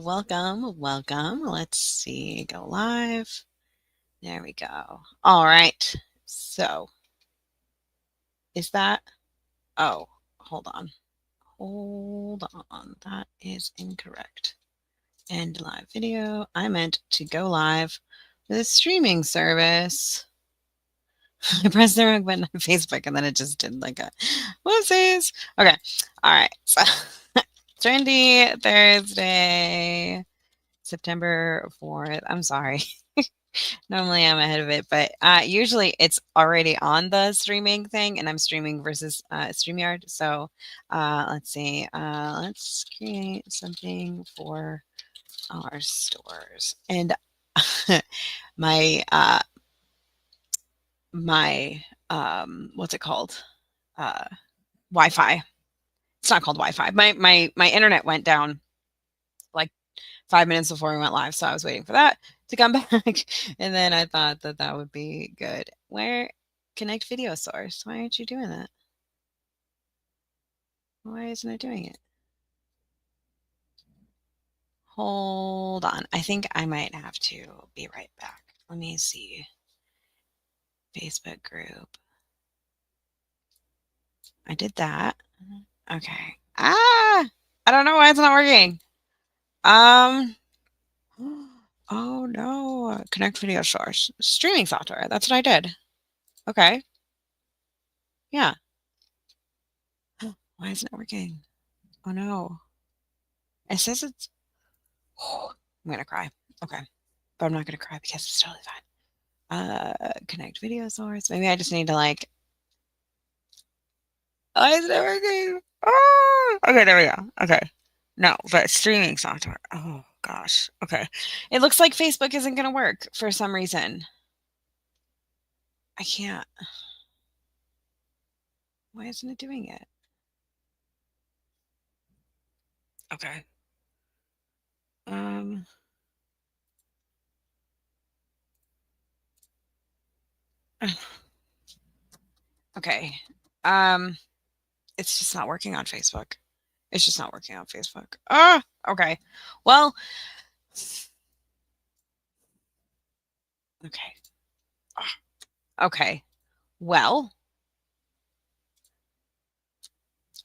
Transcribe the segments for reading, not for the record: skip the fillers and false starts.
welcome. Let's see, go live. There we go. All right. So, is that? Oh, hold on. Hold on. That is incorrect. End live video. I meant to go live with a streaming service. I pressed the wrong button on Facebook and then it just did like a whoopsies. Okay. All right. So, Trendy Thursday. September 4th. I'm sorry. Normally I'm ahead of it, but usually it's already on the streaming thing and I'm streaming versus StreamYard. So let's see. Let's create something for our stores. And my what's it called? Uh, Wi-Fi. It's not called Wi-Fi. My internet went down like 5 minutes before we went live. So I was waiting for that to come back. And then I thought that that would be good. Where connect video source? Why aren't you doing that? Why isn't it doing it? Hold on. I think I might have to be right back. Let me see. Facebook group. I did that. Okay. I don't know why it's not working. Oh no. Connect video source. Streaming software. That's what I did. Okay. Yeah. Why isn't it working? Oh no. It says it's. Oh, I'm gonna cry. Okay, but I'm not gonna cry because it's totally fine. Connect video source. Maybe I just need to like. Oh, it's not working. Oh, okay, there we go. Okay, no, but streaming software. Oh gosh. Okay, it looks like Facebook isn't gonna work for some reason. I can't. Why isn't it doing it? Okay. Um. Okay. Um. It's just not working on Facebook. It's just not working on Facebook. Ah. Okay. Well. Okay. Ah, okay. Well,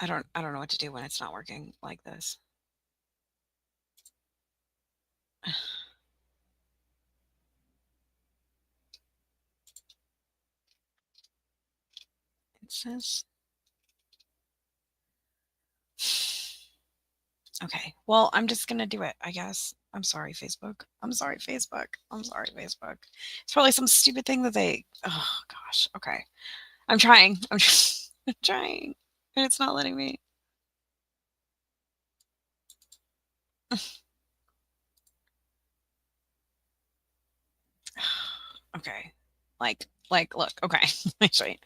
I don't know what to do when it's not working like this. It says okay. Well, I'm just gonna do it, I guess. I'm sorry, Facebook. I'm sorry, Facebook. I'm sorry, Facebook. It's probably some stupid thing that they oh gosh. Okay. I'm trying. I'm trying. And it's not letting me. Okay. Look, okay. Let me show you.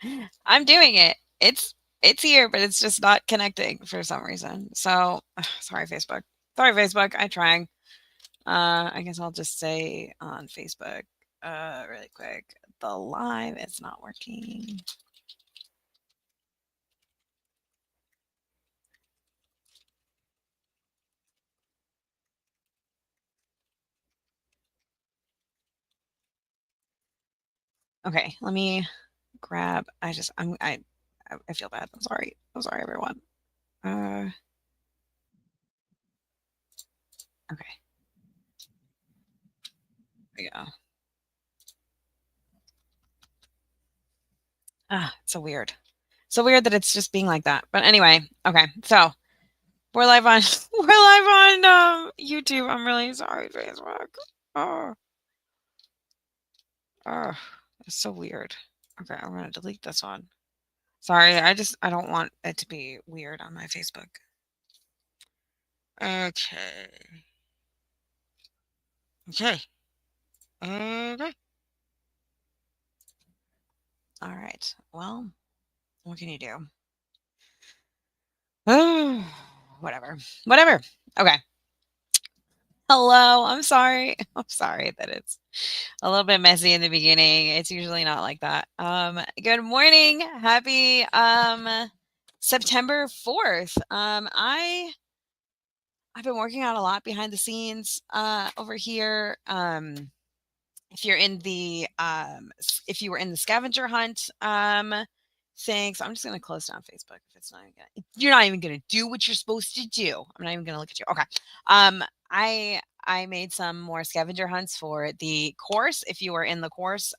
I'm doing it. It's here, but it's just not connecting for some reason. So sorry, Facebook. Sorry, Facebook. I'm trying. I guess I'll just say on Facebook, really quick. The live is not working. Okay, let me grab. I feel bad. I'm sorry. I'm sorry, everyone. Uh, okay. There we go. Ah, it's so weird. So weird that it's just being like that. But anyway, okay. So we're live on we're live on YouTube. I'm really sorry, Facebook. Oh, oh, it's so weird. Okay, I'm gonna delete this one. Sorry, I don't want it to be weird on my Facebook. Okay. Okay. Okay. All right. Well, what can you do? Oh, whatever. Whatever. Okay. Hello. I'm sorry. I'm sorry that it's a little bit messy in the beginning. It's usually not like that. Good morning. Happy September 4th. I I've been working out a lot behind the scenes over here. If you're in the if you were in the scavenger hunt thing, so I'm just gonna close down Facebook if it's not gonna, you're not even gonna do what you're supposed to do. I'm not even gonna look at you. Okay. Um I made some more scavenger hunts for the course. If you were in the course,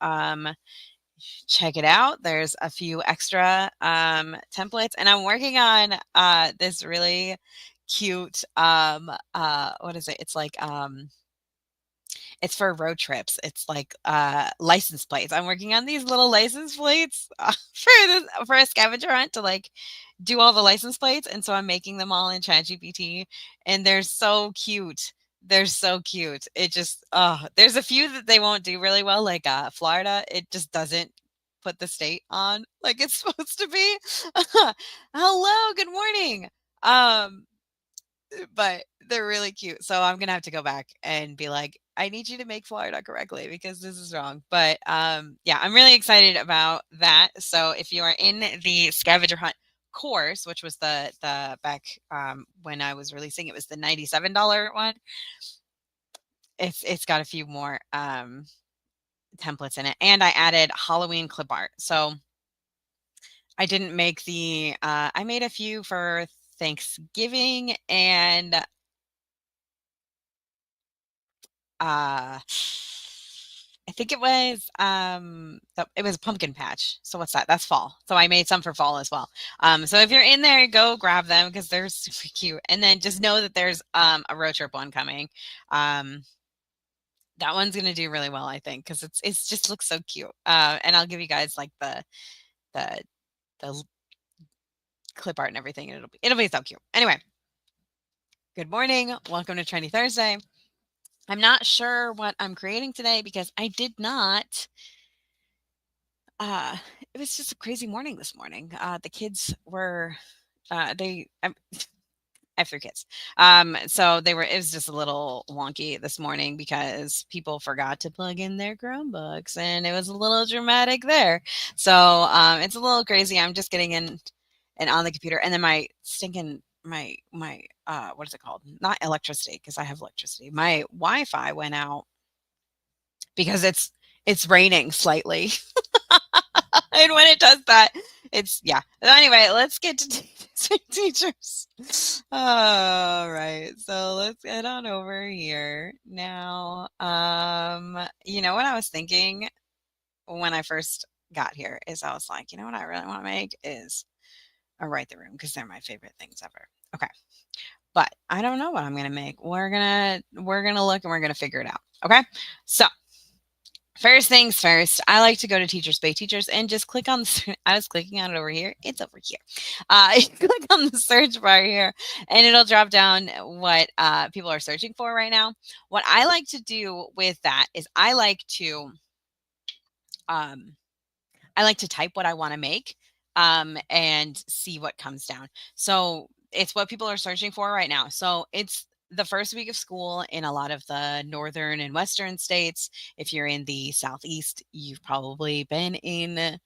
check it out. There's a few extra templates, and I'm working on this really cute what is it? It's like it's for road trips. It's like license plates. I'm working on these little license plates for a scavenger hunt to like do all the license plates, and so I'm making them all in ChatGPT, and they're so cute. They're so cute. It just there's a few that they won't do really well, like Florida. It just doesn't put the state on like it's supposed to be. Hello, good morning. Um, but they're really cute. So I'm gonna have to go back and be like, I need you to make Florida correctly because this is wrong. But yeah, I'm really excited about that. So if you are in the scavenger hunt course, which was the back when I was releasing, it was the $97 one. It's got a few more templates in it, and I added Halloween clip art. So I didn't make the I made a few for Thanksgiving and I think it was pumpkin patch. So what's that? That's fall. So I made some for fall as well. So if you're in there, go grab them because they're super cute. And then just know that there's a road trip one coming. Um, that one's gonna do really well, I think, because it's just looks so cute. And I'll give you guys like the the clip art and everything, and it'll be so cute. Anyway, good morning. Welcome to Trendy Thursday. I'm not sure what I'm creating today because I did not it was just a crazy morning this morning. The kids were they I have 3 kids. So it was just a little wonky this morning because people forgot to plug in their Chromebooks and it was a little dramatic there. So it's a little crazy. I'm just getting in and on the computer, and then my stinking my what is it called? Not electricity because I have electricity. My Wi-Fi went out because it's raining slightly. And when it does that, it's yeah. Anyway, let's get to teachers. All right, so let's get on over here now. You know what I was thinking when I first got here is I was like, you know what I really want to make is a write the room because they're my favorite things ever. Okay, but I don't know what I'm gonna make. We're gonna look and we're gonna figure it out. Okay, so first things first, I like to go to Teachers Pay Teachers and just click on the, I was clicking on it over here. It's over here. Click on the search bar here and it'll drop down what people are searching for right now. What I like to do with that is um, I like to type what I want to make and see what comes down. So it's what people are searching for right now. So it's the first week of school in a lot of the northern and western states. If you're in the southeast, you've probably been in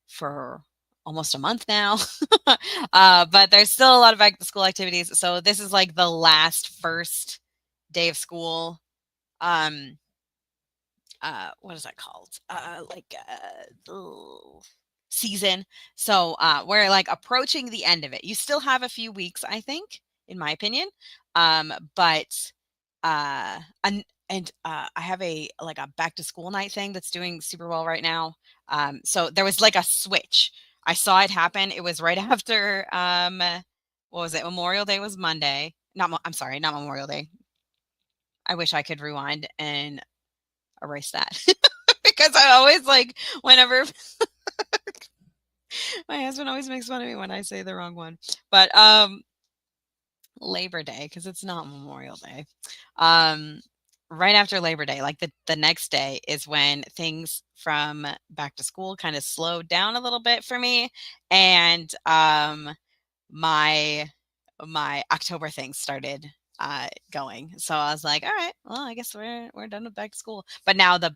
for almost a month now. But there's still a lot of back to school activities. So this is like the last first day of school. Um, what is that called? Season. So we're like approaching the end of it. You still have a few weeks, I think, in my opinion. But I have a back to school night thing that's doing super well right now. So there was like a switch. I saw it happen. It was right after what was it? Memorial Day was Monday. I'm sorry, not Memorial Day. I wish I could rewind and erase that because I always like whenever my husband always makes fun of me when I say the wrong one. But Labor Day because it's not Memorial Day. Um right after Labor Day, like the next day is when things from back to school kind of slowed down a little bit for me and my October things started going. So I was like, all right, well, I guess we're done with back to school. But now the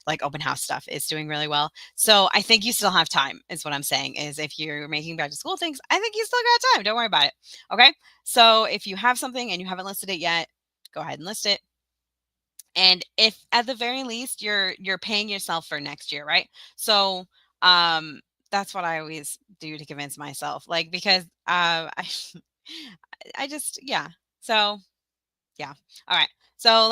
like open house stuff is doing really well. So I think you still have time, is what I'm saying. Is if you're making back to school things, I think you still got time. Don't worry about it. Okay. So if you have something and you haven't listed it yet, go ahead and list it. And if at the very least you're paying yourself for next year, right? So um that's what I always do to convince myself. Like because I just yeah. So yeah. All right. So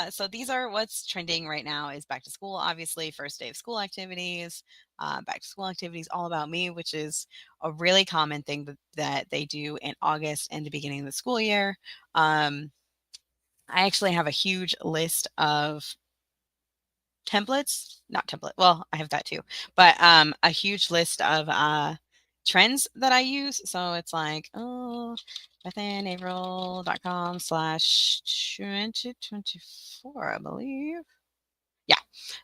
so these are what's trending right now is back to school, obviously, first day of school activities, back to school activities, all about me, which is a really common thing that they do in August and the beginning of the school year. I actually have a huge list of templates, not template. Well, I have that too, but a huge list of trends that I use. So it's like, oh, bethanaverill.com/2024, I believe. Yeah.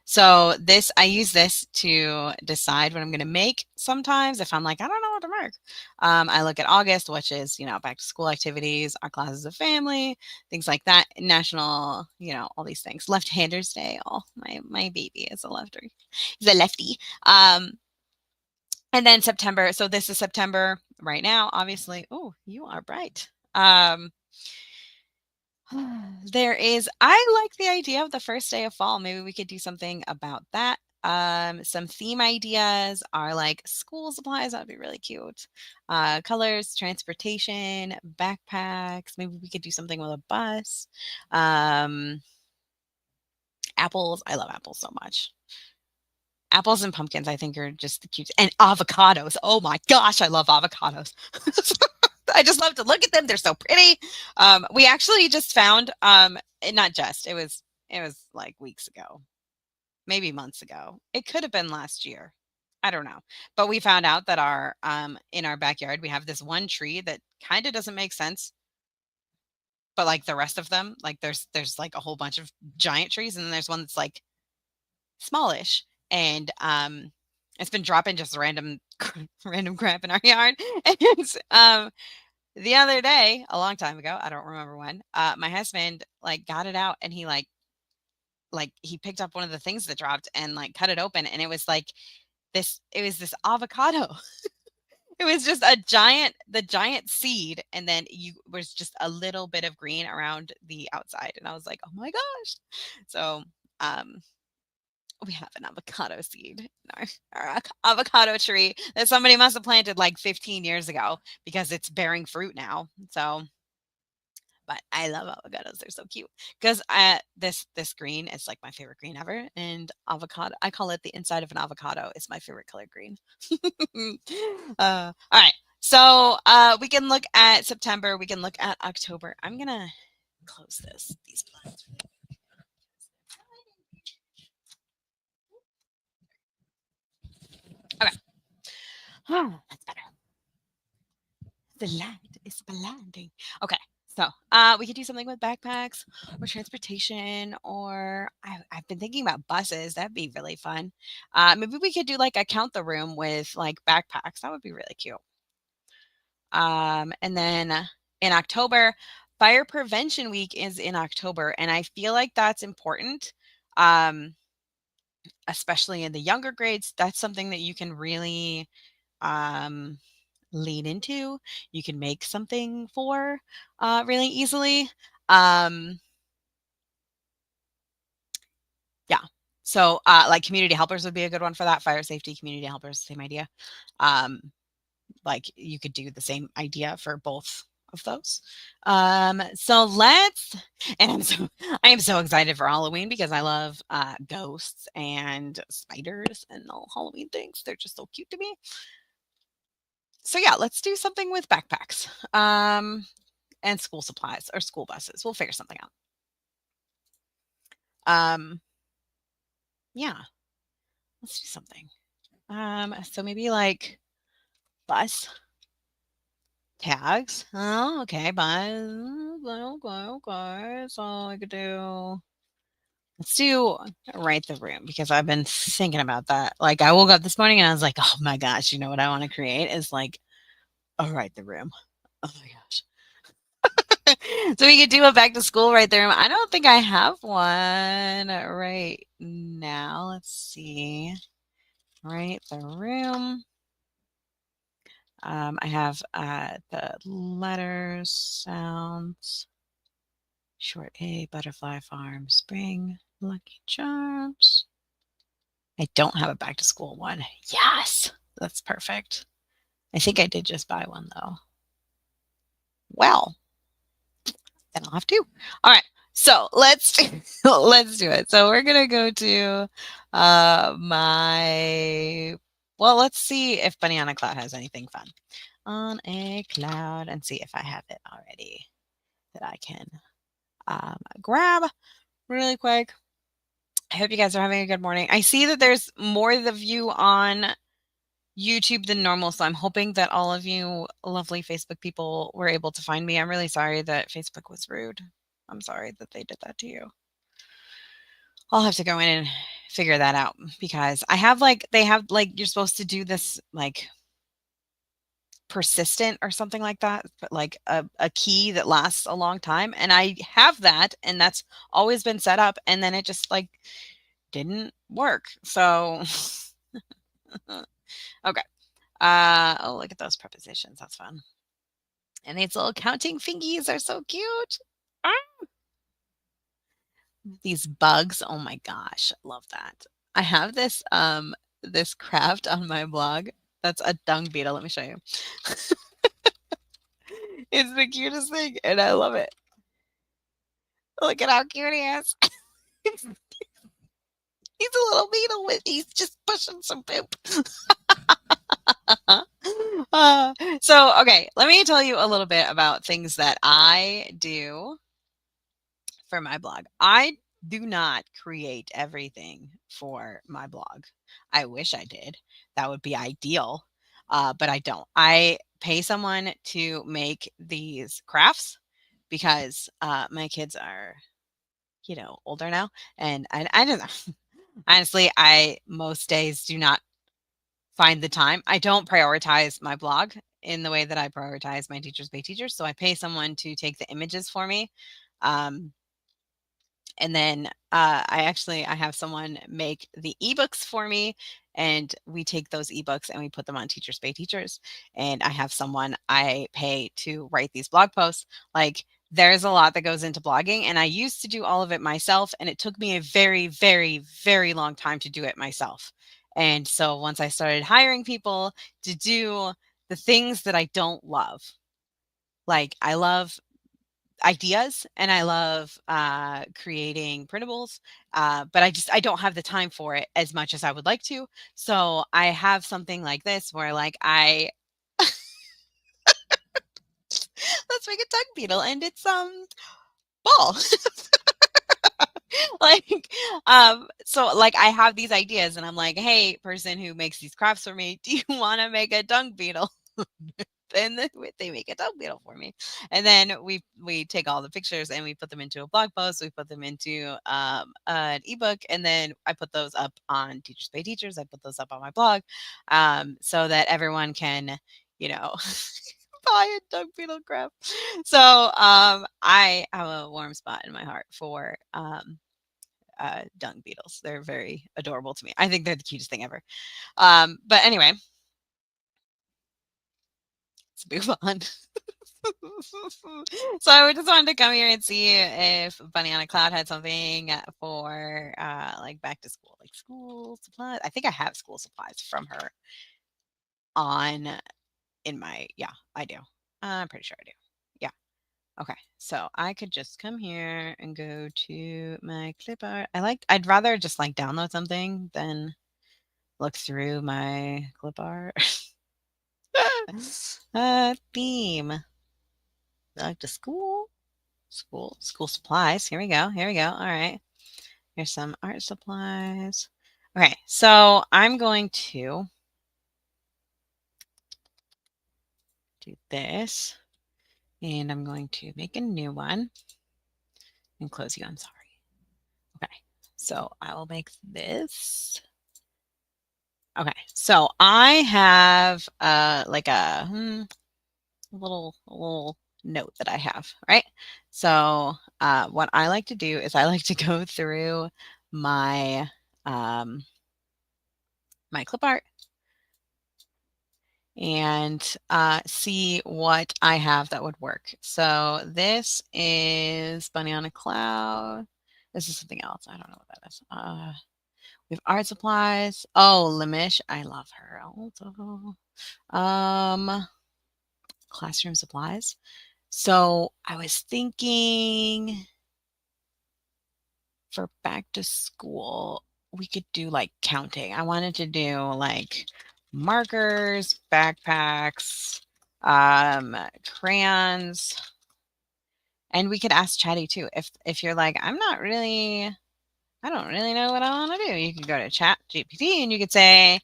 So this I use this to decide what I'm going to make. Sometimes if I'm like I don't know what to make, I look at August, which is back to school activities, our classes of family, things like that. National, all these things. Left-handers Day. Oh, my baby is a lefty. He's a lefty. And then September. So this is September right now. Obviously. Oh, you are bright. There is I like the idea of the first day of fall. Maybe we could do something about that. Some theme ideas are like school supplies. That'd be really cute. Colors, transportation, backpacks. Maybe we could do something with a bus. Um, Apples. I love apples so much. Apples and pumpkins, I think, are just the cute. And avocados. Oh my gosh, I love avocados. I just love to look at them. They're so pretty. We actually just found, not just, it was like weeks ago, maybe months ago. It could have been last year. I don't know. But we found out that our in our backyard we have this one tree that kind of doesn't make sense, but like the rest of them, like there's like a whole bunch of giant trees, and then there's one that's like smallish. And it's been dropping just random random crap in our yard. And the other day, a long time ago, I don't remember when, my husband like got it out and he like he picked up one of the things that dropped and like cut it open, and it was this avocado. It was just the giant seed, and then you was just a little bit of green around the outside, and I was like, oh my gosh. So um we have an avocado seed in our avocado tree that somebody must have planted like 15 years ago because it's bearing fruit now. So but I love avocados. They're so cute. Because this green is like my favorite green ever. And avocado, I call it the inside of an avocado. Is my favorite color green. All right. So we can look at September. We can look at October. I'm gonna close these plants. Okay. Oh, that's better. The light is blinding. Okay. So, we could do something with backpacks or transportation, or I've been thinking about buses. That'd be really fun. Maybe we could do like a count the room with like backpacks. That would be really cute. And then in October, Fire Prevention Week is in October, and I feel like that's important, um, especially in the younger grades. That's something that you can really um, lean into. You can make something for really easily. Um, yeah. So, like community helpers would be a good one for that. Fire safety, community helpers, same idea. Um, like you could do the same idea for both of those. So let's, and I am so excited for Halloween because I love ghosts and spiders and all Halloween things. They're just so cute to me. So yeah, let's do something with backpacks. And school supplies or school buses. We'll figure something out. Um, yeah, let's do something. So maybe like bus tags. Oh, okay, bus. Okay. So I could do. Let's do write the room because I've been thinking about that. Like I woke up this morning and I was like, oh my gosh, you know what I want to create is like a write the room. Oh my gosh. So we could do a back to school right there. I don't think I have one right now. Let's see. Right, the room. I have the letters, sounds, short A, butterfly farm, spring, lucky charms. I don't have a back to school one. Yes, that's perfect. I think I did just buy one though. Well, then I'll have two. All right. So let's let's do it. So we're gonna go to my let's see if Bunny on a Cloud has anything fun. On a cloud and see if I have it already that I can grab really quick. I hope you guys are having a good morning. I see that there's more of you on YouTube than normal, so I'm hoping that all of you lovely Facebook people were able to find me. I'm really sorry that Facebook was rude. I'm sorry that they did that to you. I'll have to go in and figure that out because I have they have you're supposed to do this persistent or something like that, but like a key that lasts a long time. And I have that, and that's always been set up, and then it just didn't work. So okay. Oh, look at those prepositions. That's fun. And these little counting fingies are so cute. Ah! These bugs. Oh my gosh, love that. I have this craft on my blog. That's a dung beetle. Let me show you. It's the cutest thing, and I love it. Look at how cute he is. He's a little beetle he's just pushing some poop. So okay, let me tell you a little bit about things that I do for my blog. I do not create everything for my blog. I wish I did. That would be ideal. But I don't. I pay someone to make these crafts because my kids are, older now. And I don't know. Honestly, I most days do not find the time. I don't prioritize my blog in the way that I prioritize my Teachers Pay Teachers. So I pay someone to take the images for me. And then I have someone make the ebooks for me, and we take those ebooks and we put them on Teachers Pay Teachers. And I have someone I pay to write these blog posts. There's a lot that goes into blogging, and I used to do all of it myself, and it took me a very, very, very long time to do it myself. And so once I started hiring people to do the things that I don't love, I love ideas and I love creating printables, but I don't have the time for it as much as I would like to. So I have something like this where I let's make a dung beetle, and it's ball. I have these ideas, and I'm like, hey, person who makes these crafts for me, do you want to make a dung beetle? And then they make a dung beetle for me, and then we take all the pictures and we put them into a blog post. We put them into an ebook, and then I put those up on Teachers Pay Teachers. I put those up on my blog, so that everyone can, buy a dung beetle craft. So I have a warm spot in my heart for dung beetles. They're very adorable to me. I think they're the cutest thing ever. But anyway, let's move on. So I just wanted to come here and see if Bunny on a Cloud had something for back to school, like school supplies. I think I have school supplies from her on in my I do. I'm pretty sure I do. Yeah. Okay. So I could just come here and go to my clip art. I'd rather just download something than look through my clip art. Theme. Back to school. School supplies. Here we go. Here we go. All right. Here's some art supplies. Okay, so I'm going to do this, and I'm going to make a new one and close you. I'm sorry. Okay, so I will make this. Okay, so I have like a little note that I have, right? So what I like to do is I like to go through my um, my clip art and see what I have that would work. So this is Bunny on a Cloud. This is something else. I don't know what that is. We have art supplies. Oh, Limish. I love her also. Classroom supplies. So I was thinking for back to school, we could do like counting. I wanted to do like markers, backpacks, crayons, and we could ask Chatty too. If you're like, I don't really know what I want to do. You could go to Chat GPT and you could say,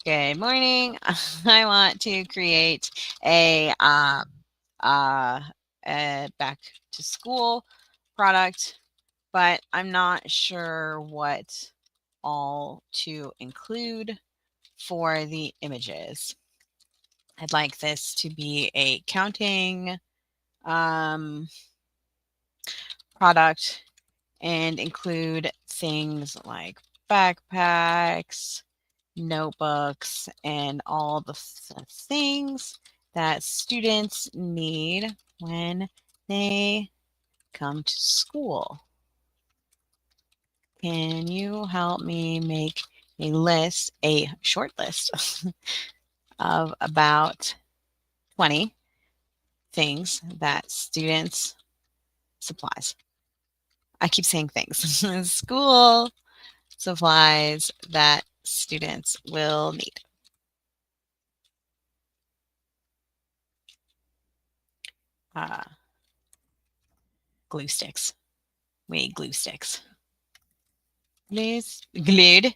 "Good morning. I want to create a uh, a back to school product, but I'm not sure what all to include for the images. I'd like this to be a counting um, product and include things like backpacks, notebooks, and all the things that students need when they come to school. Can you help me make a short list of about 20 things that students supplies. I keep saying things. School supplies that students will need. Uh, glue sticks. We need glue sticks. Glued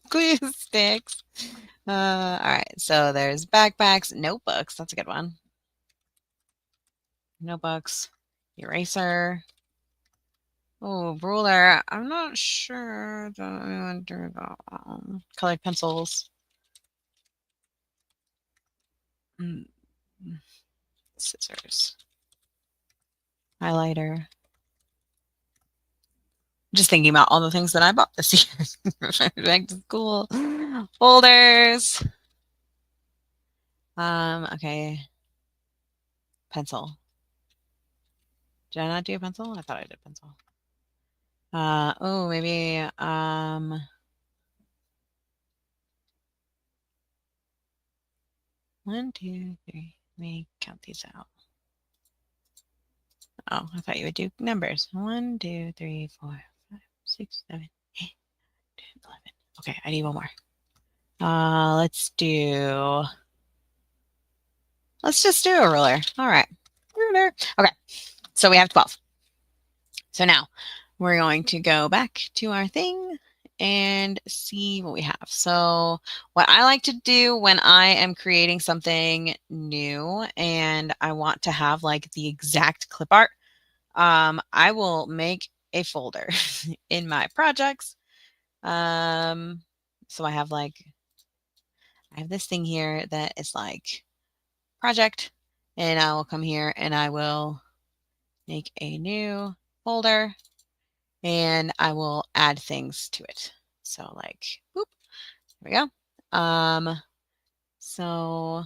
glue sticks. All right. So there's backpacks, notebooks. That's a good one. Notebooks, eraser. Oh, ruler. I'm not sure that I want to do that. Colored pencils. Mm, scissors. Highlighter. Just thinking about all the things that I bought this year. Back to school. Folders. Okay. Pencil. Did I not do a pencil? I thought I did pencil. Oh, maybe, 1, 2, 3. Let me count these out. Oh, I thought you would do numbers. 1, 2, 3, 4, 5, 6, 7, 8, 10, 11. Okay, I need one more. Let's just do a ruler. All right. Ruler. Okay. So we have 12. So now we're going to go back to our thing and see what we have. So what I like to do when I am creating something new and I want to have like the exact clip art, I will make a folder in my projects. So I have this thing here that is like project, and I will come here and I will make a new folder and I will add things to it. So like, boop, there we go. So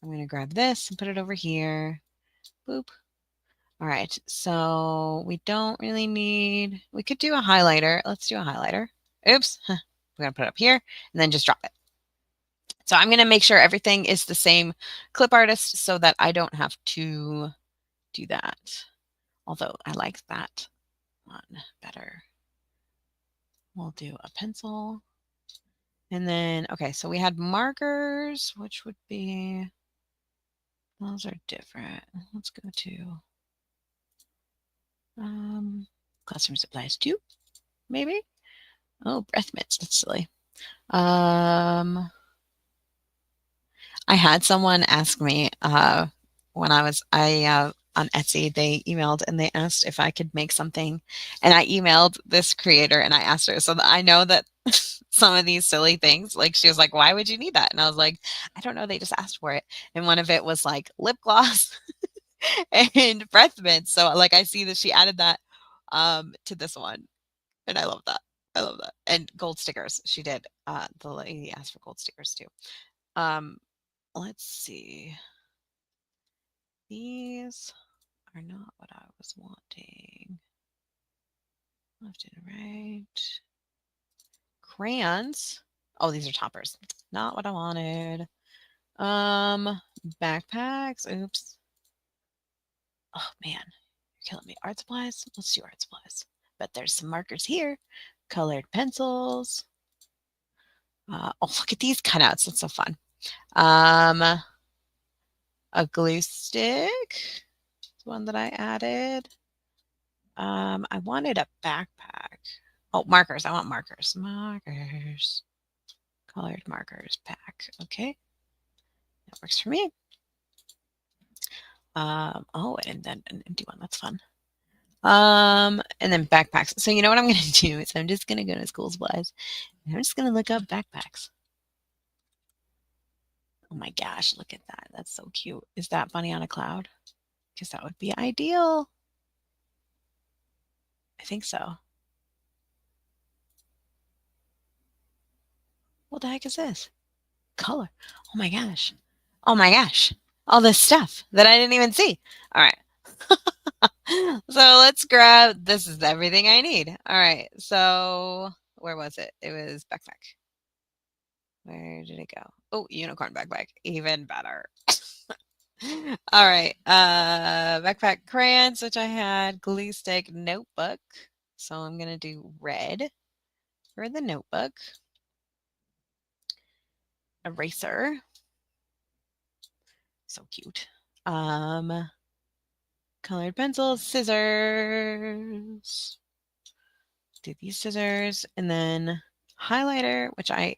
I'm going to grab this and put it over here. Boop. All right. So we don't really need, we could do a highlighter. Let's do a highlighter. Oops. We're going to put it up here and then just drop it. So I'm going to make sure everything is the same clip artist so that I don't have to do that. Although I like that one better. We'll do a pencil. And then, okay, so we had markers, which would be, those are different. Let's go to classroom supplies 2, maybe. Oh, breath mints, that's silly. I had someone ask me when I on Etsy, they emailed and they asked if I could make something. And I emailed this creator and I asked her, so that I know that some of these silly things, like she was like, why would you need that? And I was like, I don't know. They just asked for it. And one of it was like lip gloss. and breath mints. So like I see that she added that to this one. And I love that. I love that. And gold stickers. She did. The lady asked for gold stickers too. Um, let's see. These are not what I was wanting. Left and right. Crayons. Oh, these are toppers. Not what I wanted. Backpacks. Oops. Oh man, you're killing me. Art supplies. Let's do art supplies. But there's some markers here. Colored pencils. Oh, look at these cutouts. That's so fun. A glue stick. One that I added. I wanted a backpack. Oh, markers. I want markers. Markers. Colored markers pack. Okay. That works for me. Oh, and then an empty one. That's fun. And then backpacks. So you know what I'm gonna do is I'm just gonna go to school supplies and I'm just gonna look up backpacks. Oh my gosh, look at that. That's so cute. Is that bunny on a cloud? Because that would be ideal. I think so. What the heck is this? Color. Oh my gosh. Oh my gosh. All this stuff that I didn't even see. All right. So let's grab, this is everything I need. All right. So where was it? It was backpack. Where did it go? Oh, unicorn backpack. Even better. All right. Backpack crayons, which I had. Glue stick notebook. So I'm going to do red for the notebook. Eraser. So cute. Colored pencils, scissors. Do these scissors and then highlighter, which I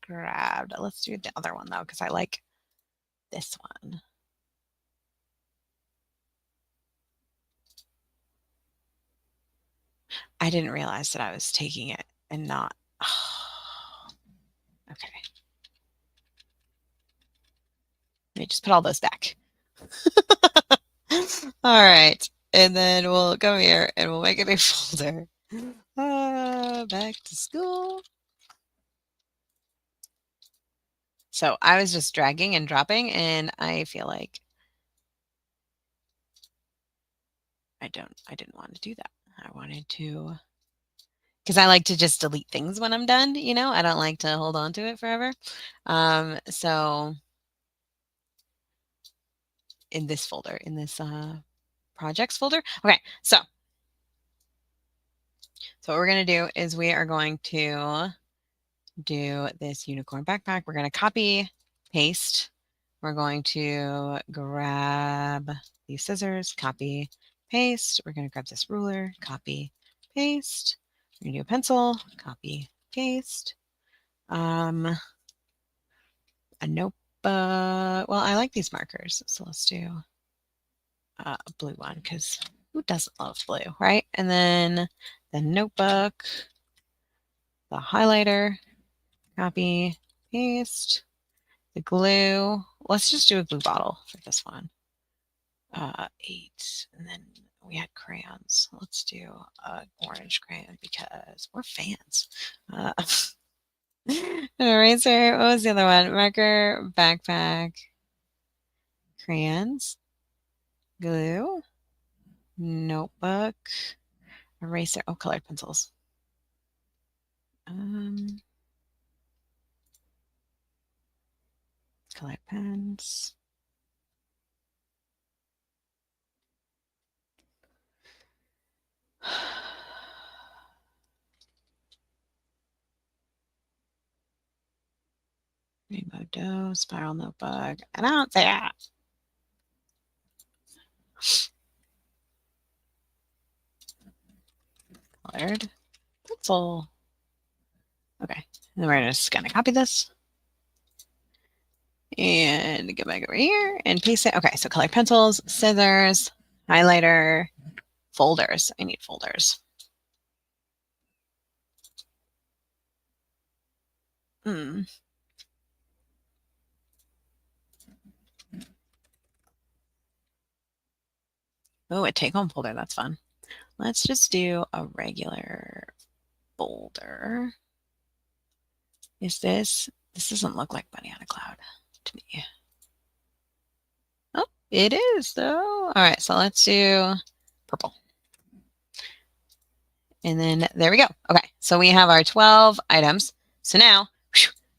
grabbed. Let's do the other one though, because I like this one. I didn't realize that I was taking it and not. Oh, okay. Let me just put all those back. All right. And then we'll go here and we'll make a new folder. Back to school. So I was just dragging and dropping, and I feel like I didn't want to do that. I wanted to, because I like to just delete things when I'm done, you know? I don't like to hold on to it forever. So in this folder, in this projects folder. Okay, so what we're going to do is we are going to do this unicorn backpack. We're going to copy, paste. We're going to grab these scissors, copy, paste. We're going to grab this ruler, copy, paste. We're going to do a pencil, copy, paste. A notebook. Well, I like these markers, so let's do a blue one because who doesn't love blue, right? And then the notebook, the highlighter, copy, paste, the glue. Let's just do a glue bottle for this one. 8. And then we had crayons. Let's do an orange crayon because we're fans. An eraser. What was the other one? Marker, backpack, crayons, glue, notebook, eraser. Oh, colored pencils. Colored pens. Rainbow dough, spiral notebook. I don't say that. Colored pencil. Okay, and we're just gonna copy this and go back over here and paste it. Okay, so colored pencils, scissors, highlighter, folders. I need folders. Hmm. Oh, a take home folder. That's fun. Let's just do a regular folder. This doesn't look like Bunny on a Cloud to me. Oh, it is though. All right, so let's do purple. And then there we go. Okay, so we have our 12 items. So now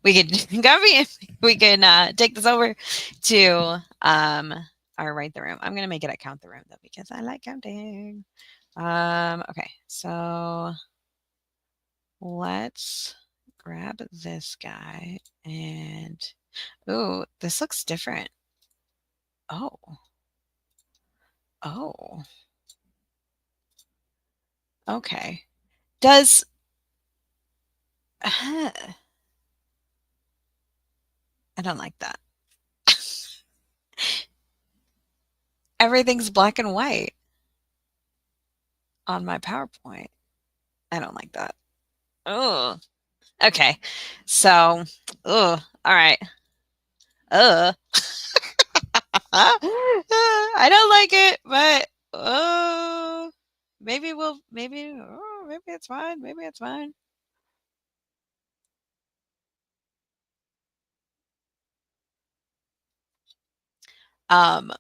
we could we can take this over to our write the room. I'm gonna make it a count the room though because I like counting. Okay, so let's grab this guy and ooh, this looks different. Oh, oh, okay. Does I don't like that. Everything's black and white on my PowerPoint. I don't like that. Oh, okay. So, oh, all right. Uh, I don't like it, but maybe it's fine. Maybe it's fine. Um,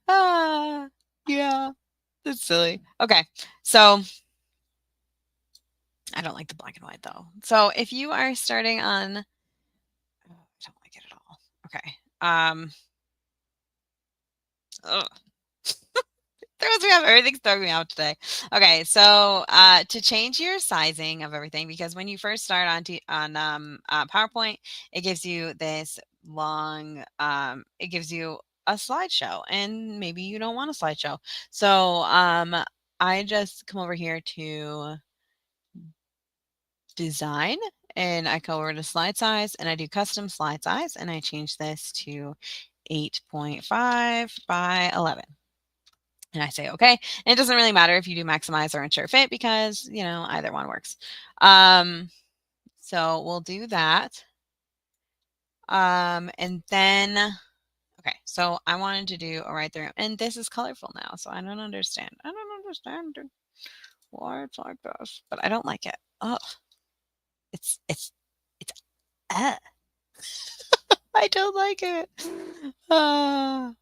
ah, yeah, that's silly. Okay, so I don't like the black and white though. So if you are starting on, oh, I don't like it at all. Okay. Ugh. Throws me off. Everything's throwing me out today. Okay, so to change your sizing of everything, because when you first start on PowerPoint, it gives you this long. It gives you a slideshow, and maybe you don't want a slideshow. So I just come over here to design, and I go over to slide size, and I do custom slide size, and I change this to 8.5 by 11. And I say, okay. And it doesn't really matter if you do maximize or ensure fit because, either one works. So we'll do that. And then, okay, so I wanted to do a right there. And this is colorful now. So I don't understand. I don't understand why it's like this, but I don't like it. Oh, it's, uh, I don't like it.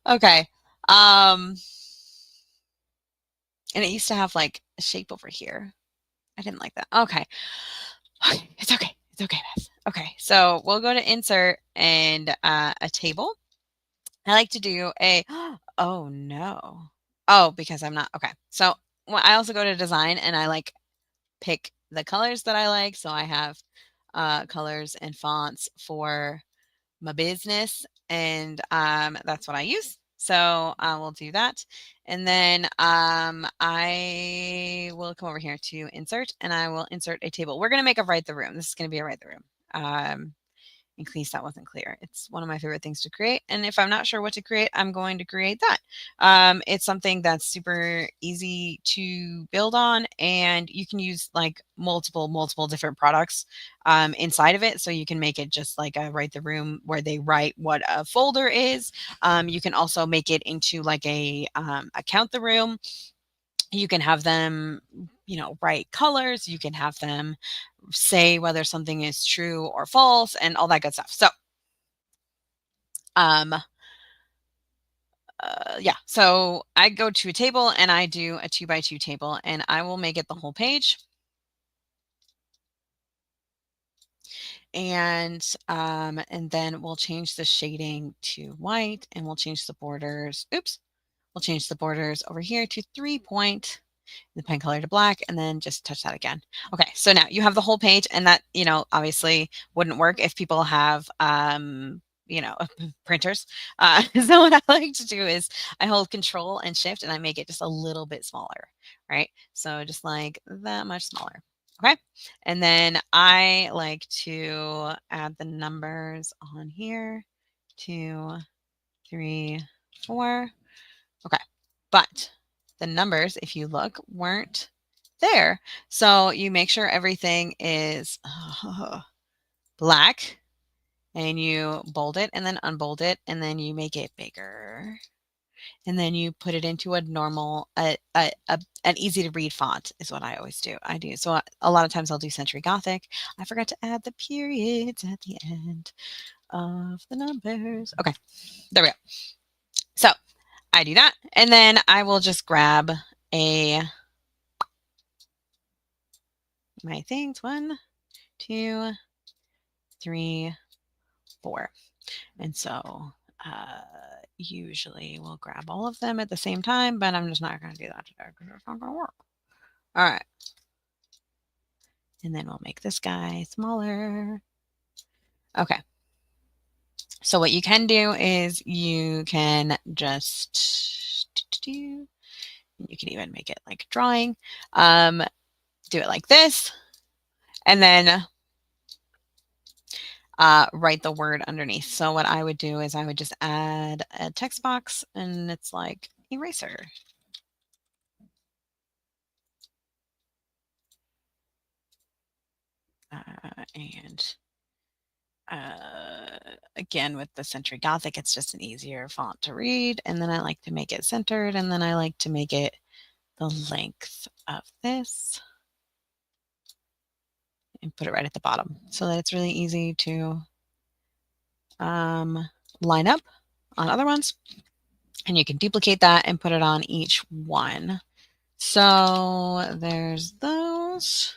Okay. Um, and it used to have like a shape over here. I didn't like that. Okay. Okay, it's okay. It's okay, Beth. Okay, so we'll go to insert and a table. I like to do a, oh no. Oh, because I'm not, okay. So well, I also go to design and I like pick the colors that I like. So I have colors and fonts for my business, and that's what I use. So I will do that. And then I will come over here to insert, and I will insert a table. We're going to make a write the room. This is going to be a write the room. In case that wasn't clear. It's one of my favorite things to create. And if I'm not sure what to create, I'm going to create that. It's something that's super easy to build on, and you can use like multiple different products inside of it. So you can make it just like a write the room where they write what a folder is. You can also make it into like a count the room. You can have them, write colors. You can have them say whether something is true or false and all that good stuff. So, um, yeah, so I go to a table and I do a 2x2 table and I will make it the whole page. And then we'll change the shading to white and we'll change the borders. Oops. We'll change the borders over here to 3 point, the pen color to black, and then just touch that again. Okay, so now you have the whole page, and that, obviously wouldn't work if people have, printers. So what I like to do is I hold Control and Shift, and I make it just a little bit smaller, right? So just like that much smaller. Okay, and then I like to add the numbers on here, 2, 3, 4. Okay. But the numbers, if you look, weren't there. So you make sure everything is black and you bold it and then unbold it and then you make it bigger. and then you put it into a normal, an easy to read font is what I always do. I do. So a lot of times I'll do Century Gothic. I forgot to add the periods at the end of the numbers. Okay, there we go. So I do that, and then I will just grab a my things. 1, 2, 3, 4. And so usually we'll grab all of them at the same time, but I'm just not going to do that today because it's not going to work. All right. And then we'll make this guy smaller. Okay. So what you can do is you can just you can even make it like a drawing. Do it like this, and then write the word underneath. So what I would do is I would just add a text box, and it's like eraser. And again, with the Century Gothic, it's just an easier font to read. And then I like to make it centered, and then I like to make it the length of this and put it right at the bottom so that it's really easy to line up on other ones. And you can duplicate that and put it on each one. So there's those.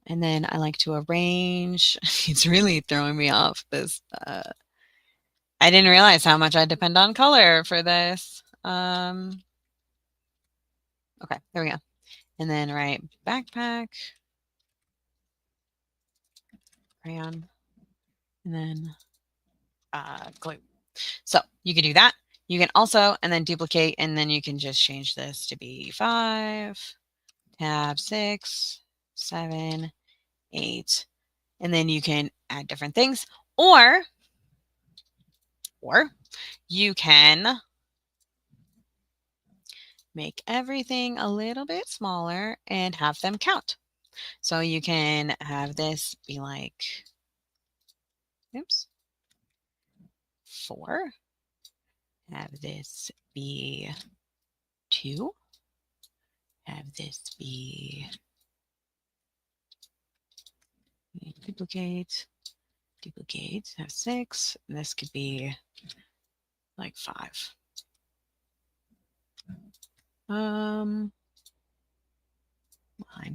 And then I like to arrange. It's really throwing me off, this. I didn't realize how much I depend on color for this. Okay, there we go. And then write backpack, crayon, and then glue. So you can do that. You can also, and then duplicate, and then you can just change this to be 5, tab 6, 7, 8, and then you can add different things, or you can make everything a little bit smaller and have them count. So you can have this be like, oops, 4, have this be 2, have this be duplicate, have 6, and this could be like 5. Behind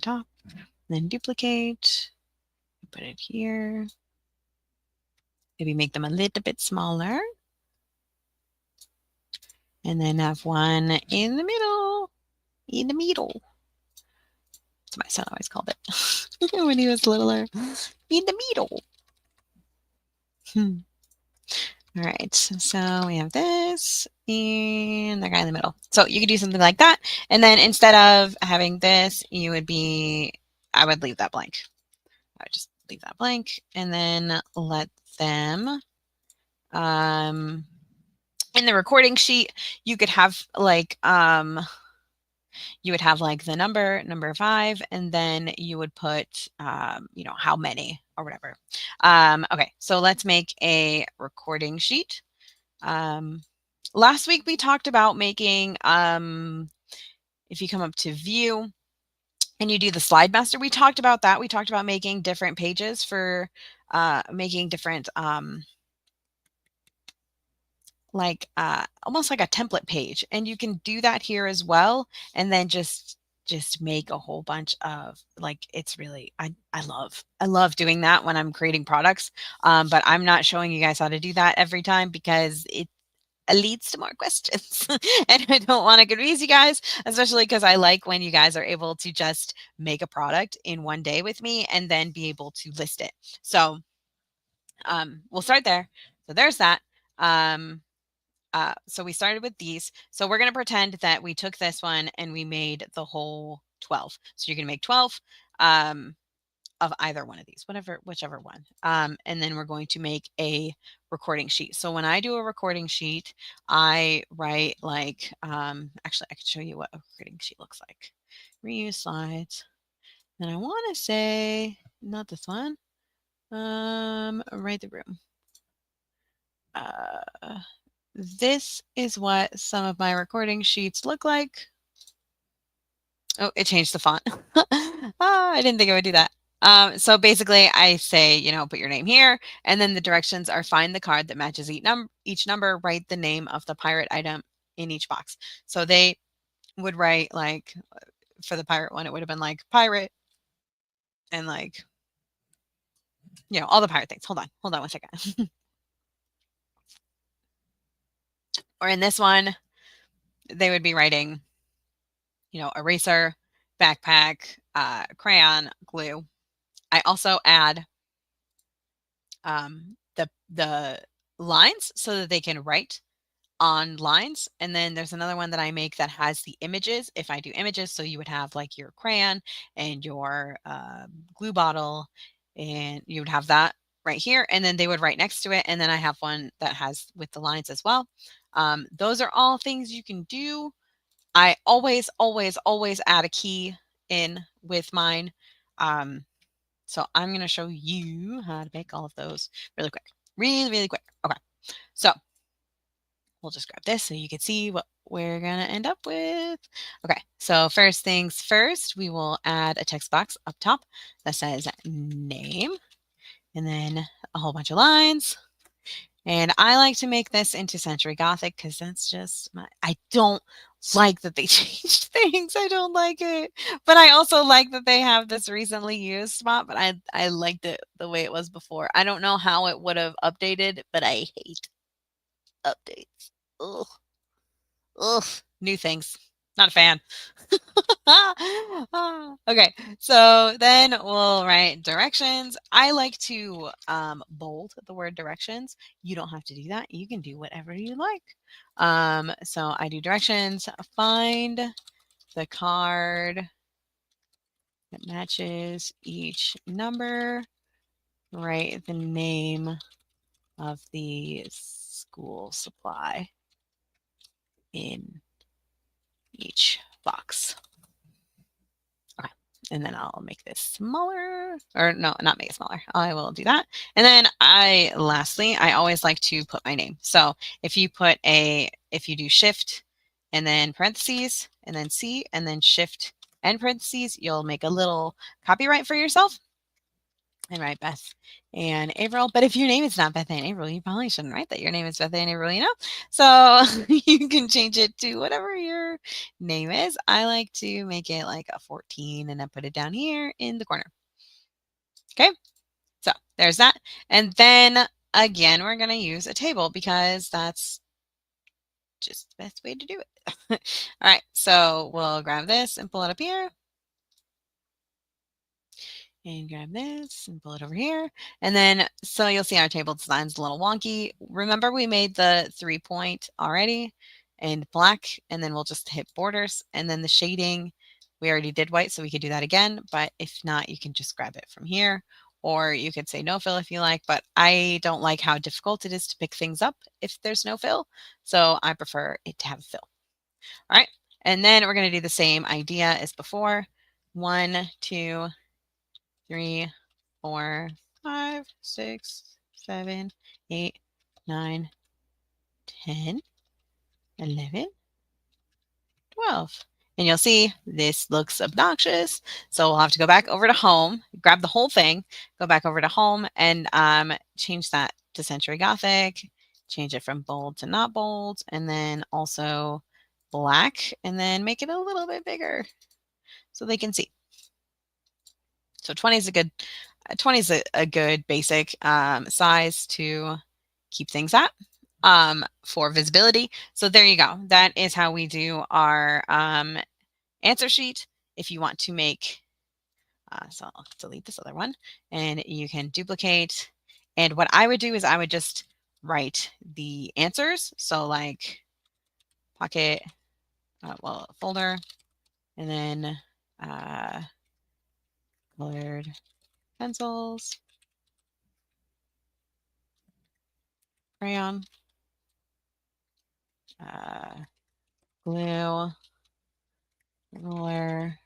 top, then duplicate, put it here. Maybe make them a little bit smaller. And then have one in the middle. In the middle. That's what my son always called it when he was littler. In the middle. All right, so we have this and the guy in the middle. So you could do something like that. And then instead of having this, I would leave that blank. I would just leave that blank and then let them, in the recording sheet, you could have like, you would have like the number 5, and then you would put, how many or whatever. Okay, so let's make a recording sheet. Last week we talked about making, if you come up to view and you do the slide master, we talked about that. We talked about making different pages for making different, almost like a template page, and you can do that here as well, and then just make a whole bunch of, like, it's really, I love doing that when I'm creating products, but I'm not showing you guys how to do that every time because it leads to more questions and I don't want to confuse you guys, especially because I like when you guys are able to just make a product in one day with me and then be able to list it. So we'll start there. So there's that. So we started with these. So we're going to pretend that we took this one and we made the whole 12. So you're going to make 12 of either one of these, whichever one. And then we're going to make a recording sheet. So when I do a recording sheet, I write like, actually I can show you what a recording sheet looks like. Reuse slides. And I want to say, not this one, write the room. this is what some of my recording sheets look like. Oh, it changed the font. I didn't think it would do that. So basically, I say, put your name here, and then the directions are find the card that matches each number, write the name of the pirate item in each box. So they would write, like, for the pirate one, it would have been like pirate and, like, all the pirate things. Hold on one second. Or in this one, they would be writing, eraser, backpack, crayon, glue. I also add the lines so that they can write on lines. And then there's another one that I make that has the images. If I do images, so you would have like your crayon and your glue bottle, and you would have that right here, and then they would write next to it. And then I have one that has with the lines as well. Those are all things you can do. I always, always, always add a key in with mine. So I'm going to show you how to make all of those really quick. Really, really quick. Okay. So we'll just grab this so you can see what we're going to end up with. Okay. So first things first, we will add a text box up top that says name, and then a whole bunch of lines. And I like to make this into Century Gothic because that's just I don't like that they changed things. I don't like it. But I also like that they have this recently used spot, but I liked it the way it was before. I don't know how it would have updated, but I hate updates. Ugh. Ugh. New things. Not a fan. Okay, so then we'll write directions. I like to bold the word directions. You don't have to do that. You can do whatever you like. So I do directions. Find the card that matches each number. Write the name of the school supply in each box. Okay. And then I'll make this smaller, or no, not make it smaller. I will do that. And then lastly, I always like to put my name. So if you do shift and then parentheses and then C and then shift and parentheses, you'll make a little copyright for yourself and write Beth and April. But if your name is not Beth and April, you probably shouldn't write that your name is Beth and April, So you can change it to whatever your name is. I like to make it like a 14 and I put it down here in the corner. Okay, so there's that. And then again, we're going to use a table because that's just the best way to do it. All right, so we'll grab this and pull it up here. And grab this and pull it over here. And then, so you'll see our table design's a little wonky. Remember we made the 3-point already in black, and then we'll just hit borders. And then the shading, we already did white, so we could do that again. But if not, you can just grab it from here. Or you could say no fill if you like, but I don't like how difficult it is to pick things up if there's no fill. So I prefer it to have a fill. All right. And then we're going to do the same idea as before. 1, 2, 3, 4, 5, 6, 7, 8, 9, 10, 11, 12. And you'll see this looks obnoxious. So we'll have to go back over to home, grab the whole thing, go back over to home and change that to Century Gothic, change it from bold to not bold, and then also black, and then make it a little bit bigger so they can see. So 20 is a good 20 is a good basic size to keep things at for visibility. So there you go. That is how we do our answer sheet. If you want to make, so I'll delete this other one, and you can duplicate. And what I would do is I would just write the answers. So like pocket, folder, and then colored pencils, crayon, glue, ruler,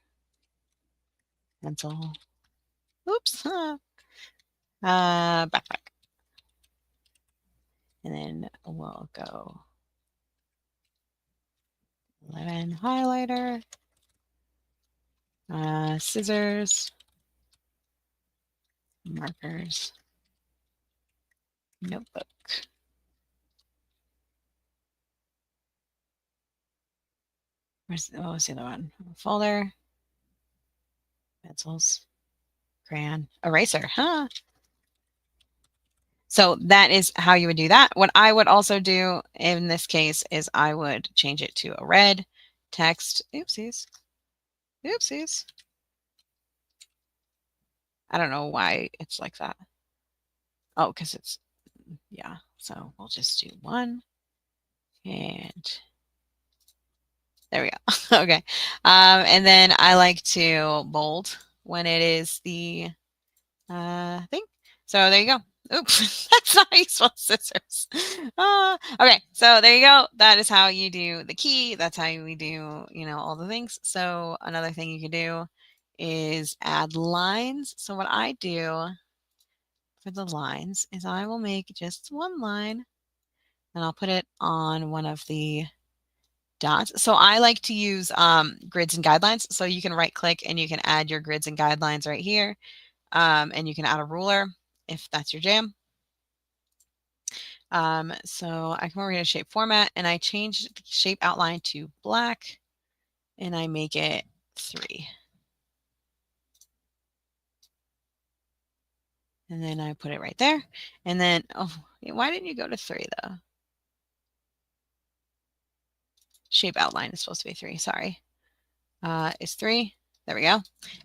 pencil, oops, backpack. And then we'll go 11 highlighter, scissors, markers, notebook. What was the other one? Folder, pencils, crayon, eraser. Huh. So that is how you would do that. What I would also do in this case is I would change it to a red text. Oopsies. Oopsies. I don't know why it's like that. Oh, because it's, yeah. So we'll just do one. And there we go. Okay. And then I like to bold when it is the thing. So there you go. Oops, that's not how you spell scissors. Okay, so there you go. That is how you do the key. That's how we do, all the things. So another thing you can do is add lines. So what I do for the lines is I will make just one line and I'll put it on one of the dots. So I like to use grids and guidelines. So you can right click and you can add your grids and guidelines right here. And you can add a ruler if that's your jam. So I come over here to shape format and I change the shape outline to black and I make it 3. And then I put it right there. And then, oh, why didn't you go to 3 though? Shape outline is supposed to be 3, sorry. It's 3. There we go.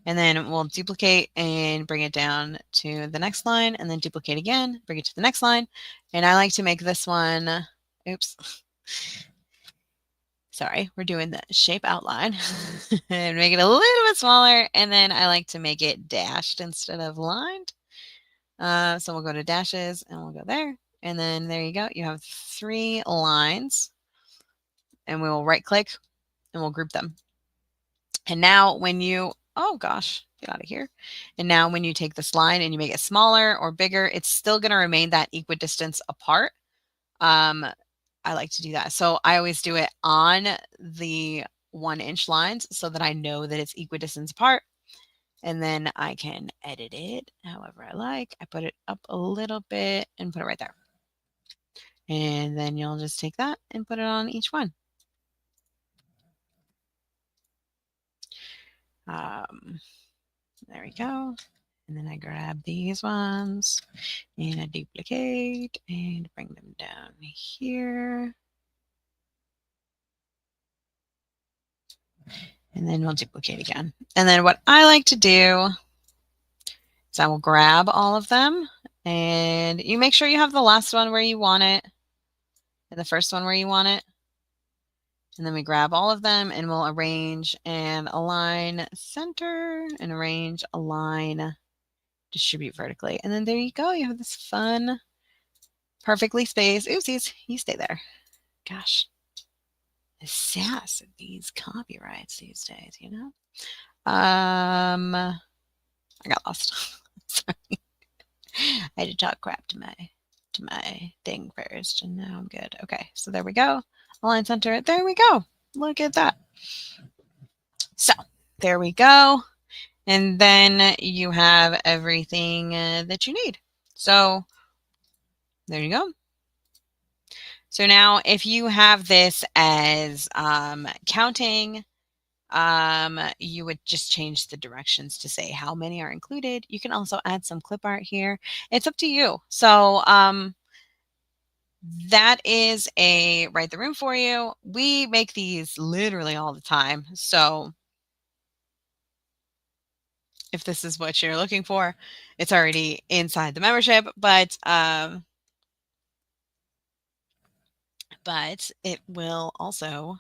And then we'll duplicate and bring it down to the next line and then duplicate again, bring it to the next line. And I like to make this one, oops. Sorry, we're doing the shape outline and make it a little bit smaller. And then I like to make it dashed instead of lined. So we'll go to dashes and we'll go there. And then there you go. You have 3 lines and we will right click and we'll group them. And now when you, oh gosh, get out of here. And now when you take this line and you make it smaller or bigger, it's still going to remain that equidistance apart. I like to do that. So I always do it on the 1-inch lines so that I know that it's equidistance apart. And then I can edit it however I like. I put it up a little bit and put it right there. And then you'll just take that and put it on each one. There we go. And then I grab these ones and I duplicate and bring them down here. And then we'll duplicate again. And then what I like to do is I will grab all of them and you make sure you have the last one where you want it and the first one where you want it. And then we grab all of them and we'll arrange and align center and arrange, align, distribute vertically. And then there you go. You have this fun, perfectly spaced. Oopsies, you stay there. Gosh, the sass of these copyrights these days, I got lost. Sorry. I had to talk crap to my thing first, and now I'm good. Okay, so there we go. Align center. There we go. Look at that. So there we go. And then you have everything that you need. So there you go. So now if you have this as counting, you would just change the directions to say how many are included. You can also add some clip art here. It's up to you. So that is a Write the Room for you. We make these literally all the time. So if this is what you're looking for, it's already inside the membership, but it will also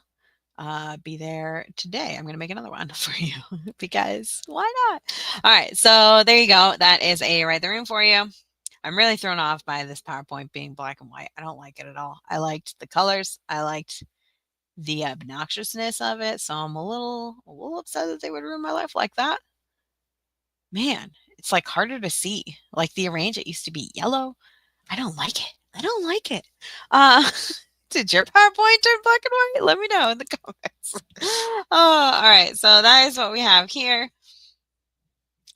be there today. I'm going to make another one for you because why not? All right, so there you go. That is a Write the Room for you. I'm really thrown off by this PowerPoint being black and white. I don't like it at all. I liked the colors. I liked the obnoxiousness of it. So I'm a little upset that they would ruin my life like that. Man, it's like harder to see. Like the Arrange, it used to be yellow. I don't like it. I don't like it. Did your PowerPoint turn black and white? Let me know in the comments. Oh, all right. So that is what we have here.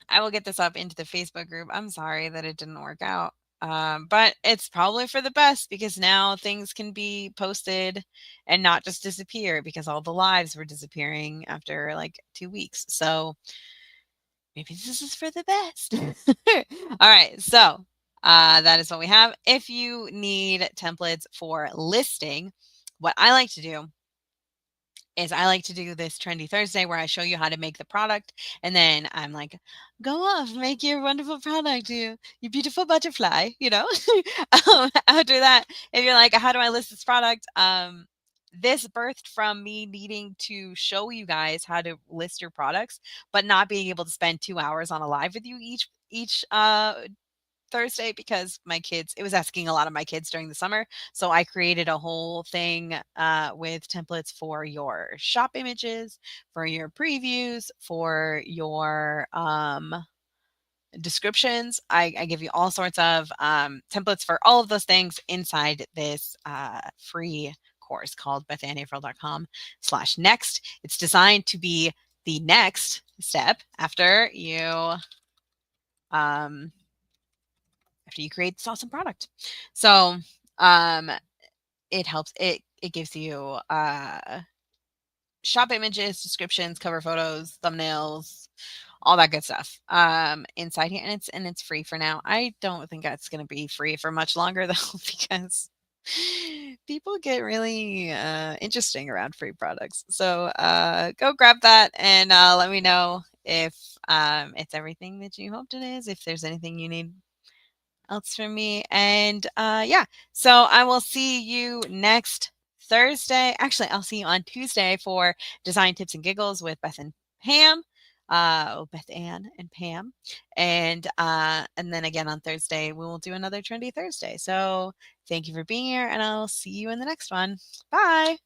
I will get this up into the Facebook group. I'm sorry that it didn't work out. But it's probably for the best because now things can be posted and not just disappear because all the lives were disappearing after like 2 weeks. So maybe this is for the best. All right. So that is what we have. If you need templates for listing, what I like to do is I like to do this Trendy Thursday where I show you how to make the product, and then I'm like, "Go off, make your wonderful product, you beautiful butterfly," you know? After that, if you're like, "How do I list this product?" This birthed from me needing to show you guys how to list your products, but not being able to spend 2 hours on a live with you each Thursday because my kids it was asking a lot of my kids during the summer. So I created a whole thing with templates for your shop images, for your previews, for your descriptions. I give you all sorts of templates for all of those things inside this free course called bethanyafrill.com/next. It's designed to be the next step um, after you create this awesome product. So um, it helps. It gives you shop images, descriptions, cover photos, thumbnails, all that good stuff inside here, and it's free for now. I don't think that's going to be free for much longer though, because people get really interesting around free products. So go grab that and let me know if it's everything that you hoped it is. If there's anything you need else from me. And yeah, so I will see you next Thursday. Actually, I'll see you on Tuesday for Design Tips and Giggles with Beth and Pam. Beth Ann and Pam, and then again on Thursday we will do another Trendy Thursday. So thank you for being here, and I'll see you in the next one. Bye.